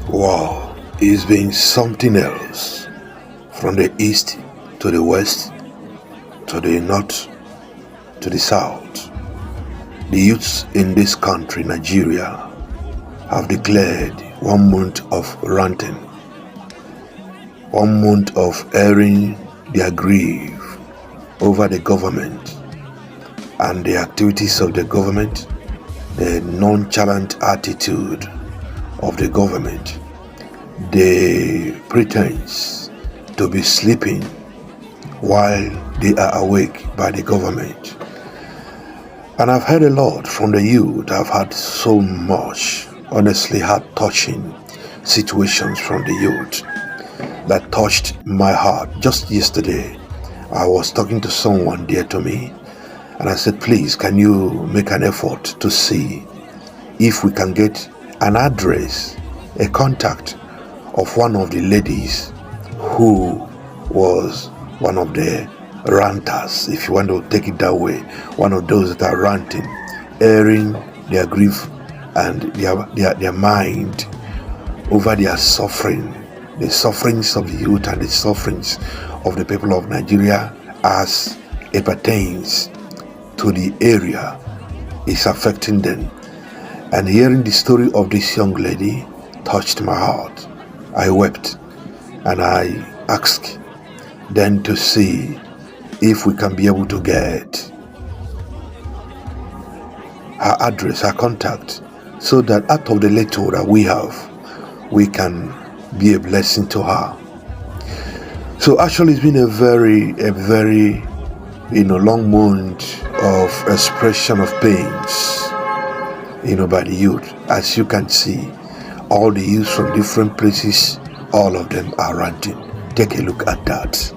Wow, it's been something else. From the east to the west to the north to the south. The youths in this country, Nigeria, have declared 1 month of ranting, 1 month of airing their grief over the government and the activities of the government, the nonchalant attitude of the government, the pretense to be sleeping while they are awake by the government. And I've heard a lot from the youth. I've had so much, honestly, heart-touching situations from the youth that touched my heart. Just yesterday, I was talking to someone dear to me, and I said, please, can you make an effort to see if we can get an address, a contact of one of the ladies who was one of the ranters, if you want to take it that way, one of those that are ranting, airing their grief and their mind over their suffering, the sufferings of the youth and the sufferings of the people of Nigeria as it pertains to the area is affecting them. And hearing the story of this young lady touched my heart. I wept and I asked then to see if we can be able to get her address, her contact, so that out of the little that we have, we can be a blessing to her. So actually it's been a very long month of expression of pains, by the youth. As you can see, all the youth from different places, all of them are ranting. Take a look at that.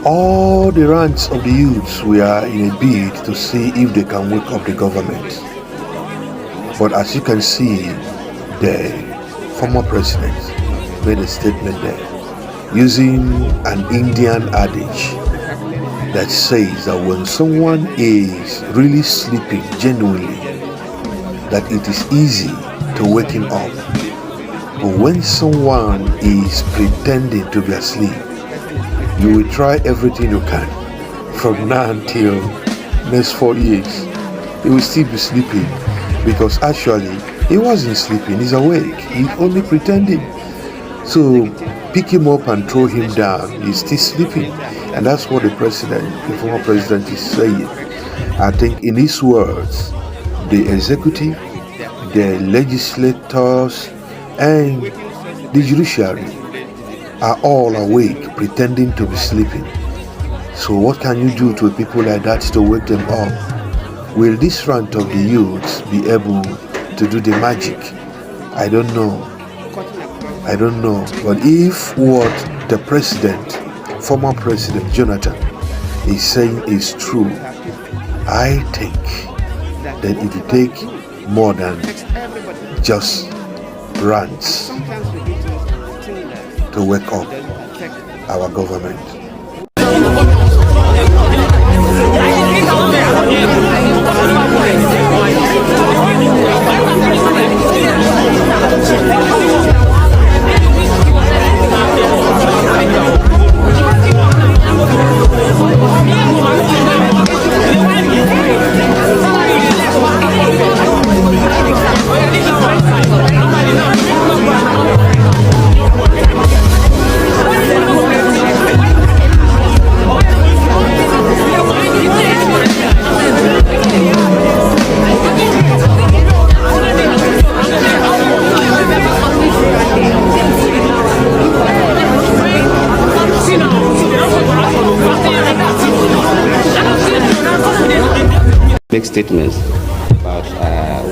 All the rants of the youths were in a bid to see if they can wake up the government. But as you can see, the former president made a statement there using an Indian adage that says that when someone is really sleeping genuinely, that it is easy to wake him up. But when someone is pretending to be asleep, you will try everything you can. From now until next 4 years, he will still be sleeping, because actually he wasn't sleeping, he's awake, he's only pretending. So pick him up and throw him down, he's still sleeping. And that's what the former president is saying. I think in his words, the executive, the legislators and the judiciary are all awake, pretending to be sleeping. So what can you do to people like that to wake them up? Will this rant of the youths be able to do the magic? I don't know. But if what the former president Jonathan is saying is true, I think that it will take more than just rants to wake up our government. make statements about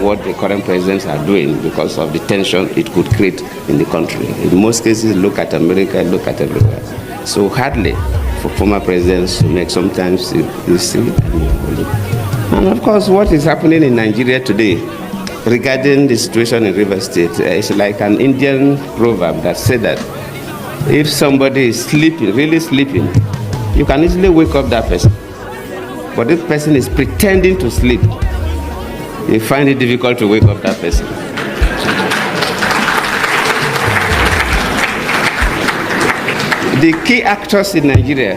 what the current presidents are doing because of the tension it could create in the country. In most cases, look at America, look at everywhere. So hardly for former presidents to make sometimes you see. And of course, what is happening in Nigeria today regarding the situation in River State is like an Indian proverb that said that if somebody is sleeping, really sleeping, you can easily wake up that person. But if the person is pretending to sleep, you find it difficult to wake up that person. The key actors in Nigeria,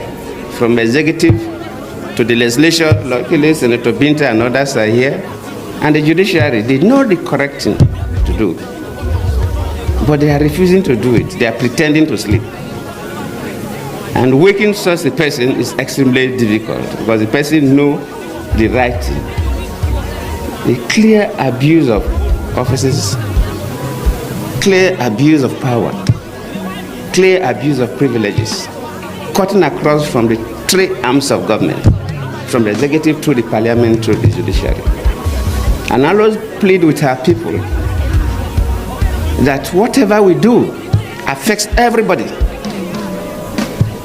from executive to the legislature, luckily Senator Binta and others are here, and the judiciary, they know the correct thing to do. But they are refusing to do it. They are pretending to sleep. And waking such a person is extremely difficult because the person knows the right thing. The clear abuse of offices, clear abuse of power, clear abuse of privileges, cutting across from the three arms of government, from the executive to the parliament to the judiciary. And I always plead with our people that whatever we do affects everybody.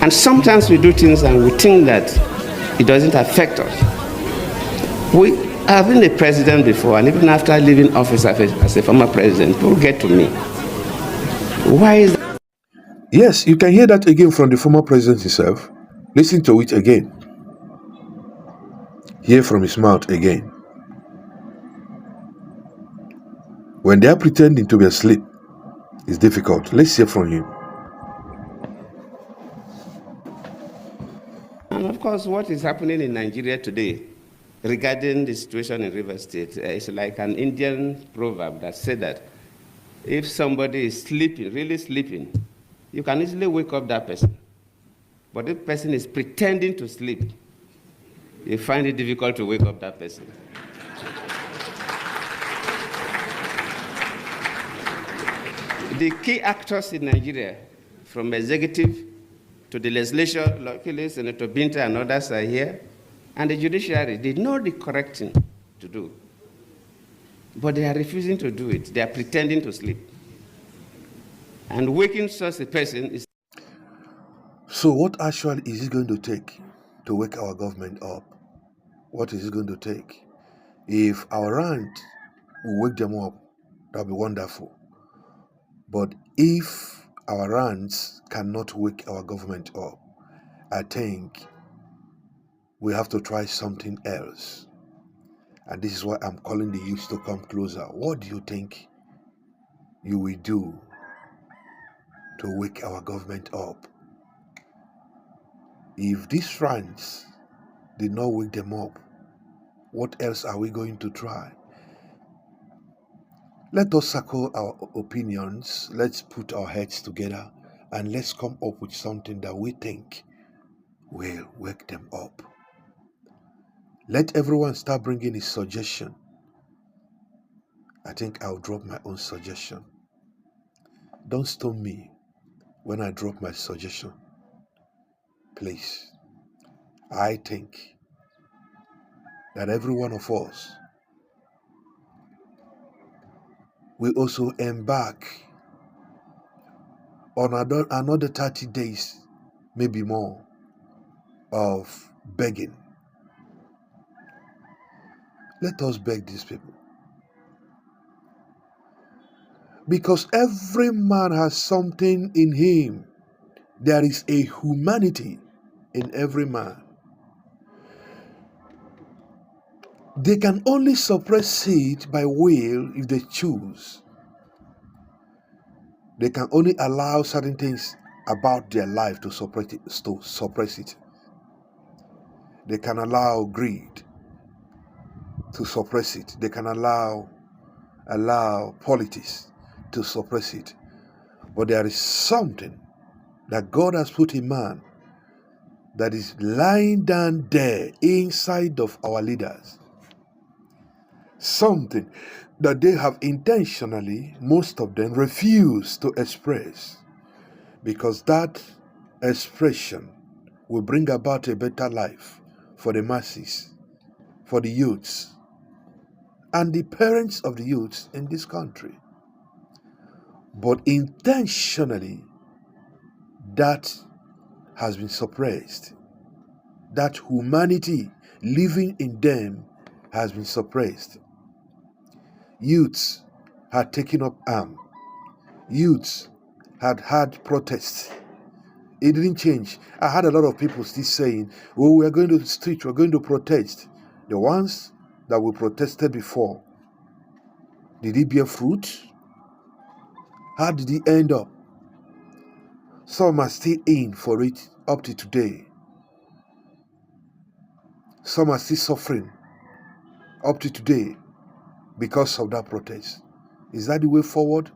And sometimes we do things and we think that it doesn't affect us. I've been a president before, and even after leaving office as a former president, people get to me. Why is that? Yes, you can hear that again from the former president himself. Listen to it again. Hear from his mouth again. When they are pretending to be asleep, it's difficult. Let's hear from him. And of course, what is happening in Nigeria today regarding the situation in River State is like an Indian proverb that said that if somebody is sleeping, really sleeping, you can easily wake up that person. But if the person is pretending to sleep, you find it difficult to wake up that person. The key actors in Nigeria, from executive to the legislature, luckily Senator Binta and others are here, and the judiciary, they know the correct thing to do. But they are refusing to do it. They are pretending to sleep. And waking such a person is... So what actually is it going to take to wake our government up? What is it going to take? If our rant will wake them up, that'll be wonderful. But if our rants cannot wake our government up, I think we have to try something else. And this is why I'm calling the youth to come closer. What do you think you will do to wake our government up? If these rants did not wake them up, what else are we going to try? Let us circle our opinions, let's put our heads together, and let's come up with something that we think will wake them up. Let everyone start bringing his suggestion. I think I'll drop my own suggestion. Don't stone me when I drop my suggestion. Please. I think that every one of us will also embark on another 30 days, maybe more, of begging. Let us beg these people. Because every man has something in him. There is a humanity in every man. They can only suppress it by will if they choose. They can only allow certain things about their life to suppress it. They can allow greed to suppress it. They can allow politics to suppress it. But there is something that God has put in man that is lying down there inside of our leaders. Something that they have intentionally, most of them, refused to express, because that expression will bring about a better life for the masses, for the youths, and the parents of the youths in this country. But intentionally, that has been suppressed. That humanity living in them has been suppressed. Youths had taken up arms. Youths had protests. It didn't change. I had a lot of people still saying, oh, we're going to the street, we're going to protest. The ones that we protested before, did it bear fruit? How did it end up? Some are still in for it up to today. Some are still suffering up to today because of that protest. Is that the way forward?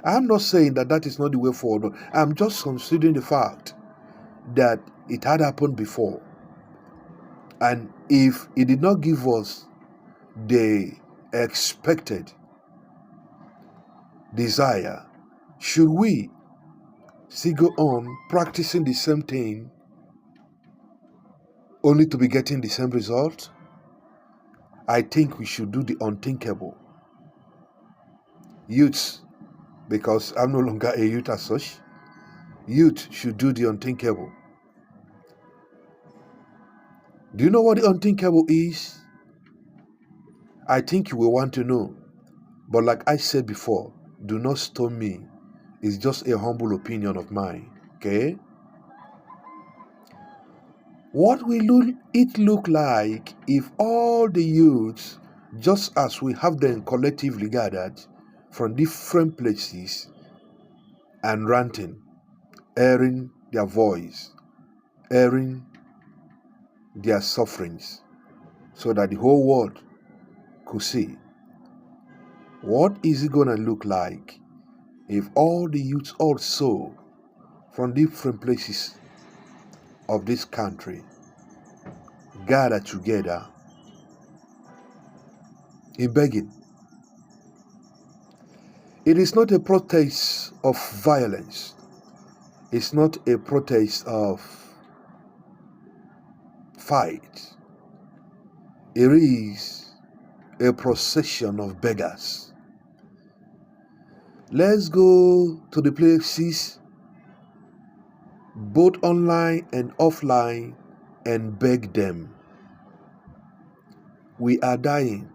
I'm not saying that that is not the way forward. I'm just considering the fact that it had happened before. And if it did not give us the expected desire, should we still go on practicing the same thing only to be getting the same result? I think we should do the unthinkable. Youths, because I'm no longer a youth as such, youth should do the unthinkable. Do you know what the unthinkable is? I think you will want to know. But like I said before, do not stone me. It's just a humble opinion of mine. Okay? What will it look like if all the youths, just as we have them collectively gathered from different places and ranting, airing their voice, airing their sufferings, so that the whole world could see? What is it going to look like if all the youths also from different places of this country gather together in begging? It is not a protest of violence. It's not a protest of fight. It is a procession of beggars. Let's go to the places, both online and offline, and beg them. We are dying.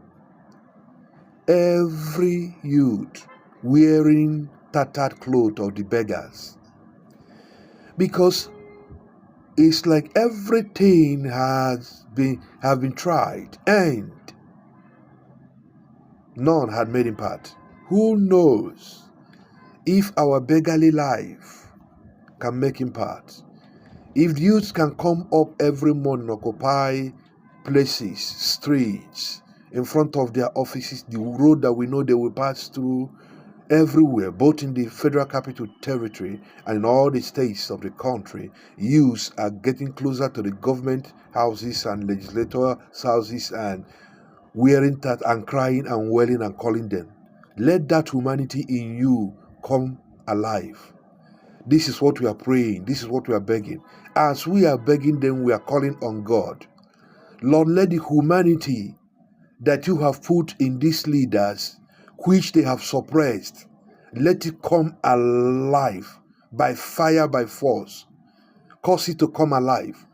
Every youth wearing tattered clothes of the beggars. Because it's like everything have been tried and none had made impact. Who knows if our beggarly life can make impact? If youths can come up every morning, occupy places, streets, in front of their offices, the road that we know they will pass through everywhere, both in the Federal Capital Territory and in all the states of the country, youths are getting closer to the government houses and legislators' houses and wearing that and crying and wailing and calling them. Let that humanity in you come alive. This is what we are praying. This is what we are begging. As we are begging them, we are calling on God. Lord, let the humanity that you have put in these leaders, which they have suppressed, let it come alive by fire, by force. Cause it to come alive.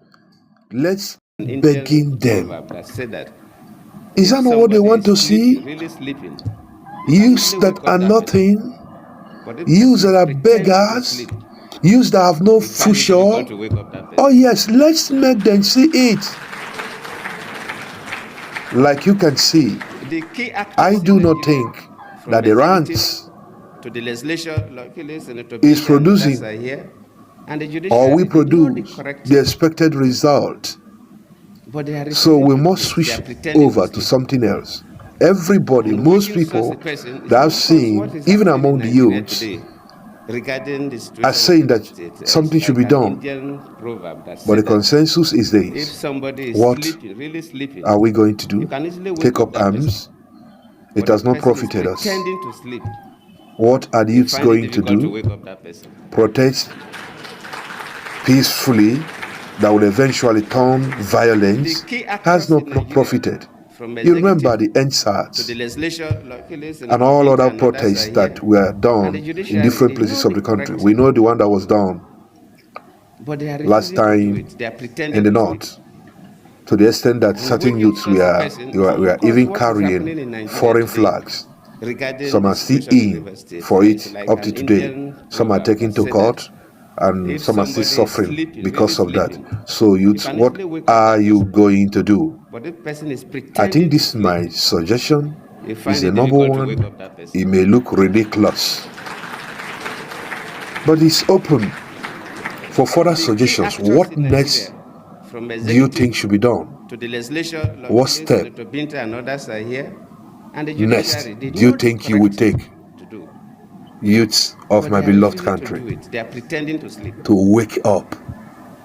Let's begging them. Is that not what they want to see? Youths that are nothing, youths that are beggars, youths that have no future. Oh yes, let's make them see it. Like you can see, I do not think that the rants is producing or we produce the expected result. So we must switch over to something else. Everybody, most people that I've seen, even among the youths, are saying that something should be done. But the consensus is this. What are we going to do? Take up arms? It has not profited us. What are the youths going to do? Protest peacefully that will eventually turn violence has not profited. from You remember executive the to NSAS the legislature, locally, and all other and others are protests that here. were And done the in judiciary, different they places know of the the country. correct We thing, know the one that was done but they are last refusing to do time it. They are in pretending the to sleep. north, to the extent that And certain waking youths such a person is, and of were course, even what is happening carrying in Nigeria foreign today flags. regarding Some the are still situation in in River State for is it like up to an today. Indian Some are proverb taken that to said that court, and if some are still somebody is suffering sleeping, really because of that. sleeping, So, you youths, can what easily wake up are that you person. going to do? But if person is I think pretending to this sleep, my suggestion you is find a it noble difficult to wake one. up that person. It may look ridiculous, but it's open for further The key suggestions. actors What in next Nigeria, from do you executive think should be done? to the legislature, What locally, step Senator Binta and others are here, and the next judiciary, they do you know the think you will correct take, thing to do, youths of but my they are beloved refusing to country, do it. They are pretending to sleep. to wake up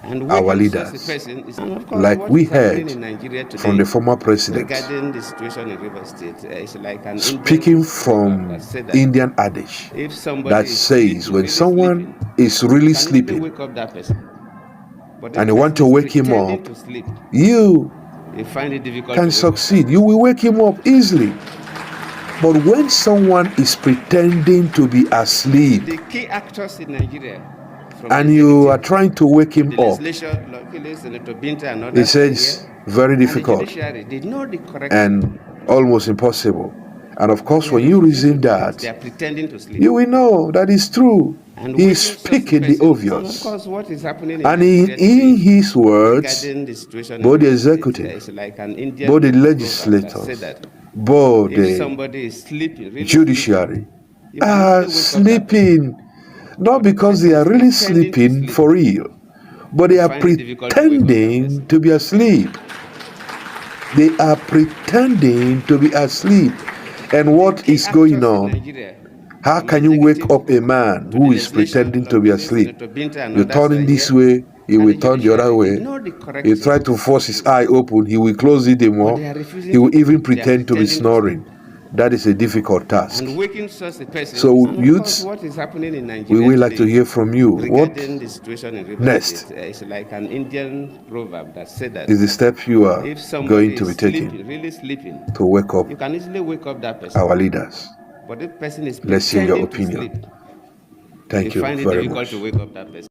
And our waking such a leaders? person is, and of course, Like what we is happening heard in Nigeria from the today former president, regarding the situation in River State is like an speaking Indian proverb from that said that Indian adage if somebody that is says sleeping, when really someone sleeping, is you really can easily sleeping wake up that person. But and if you want person to is wake him pretending up, to sleep, you you find it difficult can to wake up that succeed. You person. will wake him up easily. But when someone is pretending to be asleep The key actors in Nigeria, from and you are executive trying to wake to him the up, legislature, locally, Senator Binta and he others are says here, very and the difficult judiciary, they know the correct thing. and almost impossible. And of But course, they are when you refusing to reason do it. They that, are pretending to sleep. you will know that is true. And He is waking such a speaking the person is, and of obvious. course, what is happening in And Nigeria in today his words, regarding the situation in both the River State executive, is like an Indian both the proverb that said legislators, that both if the somebody is sleeping, really sleeping, judiciary you can are easily wake up that person. sleeping, not But if because person they is are really pretending to sleeping sleep, for real, but you they are find it difficult to wake up that pretending person. to be asleep. They are pretending to be asleep. And The what key is going actors in on? Nigeria, How from can you wake executive up a man to the who is legislature, pretending to be locally, asleep? Senator Binta and You others turn are him this here, way, he and will the turn the other judiciary, they way. know the correct You thing try to force to his do. eye open, he will close it the But more. they are refusing He to will do even it. They are pretend to be pretending to sleep. snoring. That is a difficult task. And waking such a person So, is, and of course, youths, what is happening in we Nigeria would like to today hear from you. What regarding the situation in River next State is like an Indian proverb that said that is the step you are if going somebody to is be taking sleeping, really sleeping, to wake up you can easily wake up that person. our leaders? But if person is Let's hear your pretending to opinion. sleep, you Thank you find it very difficult much. to wake up that person.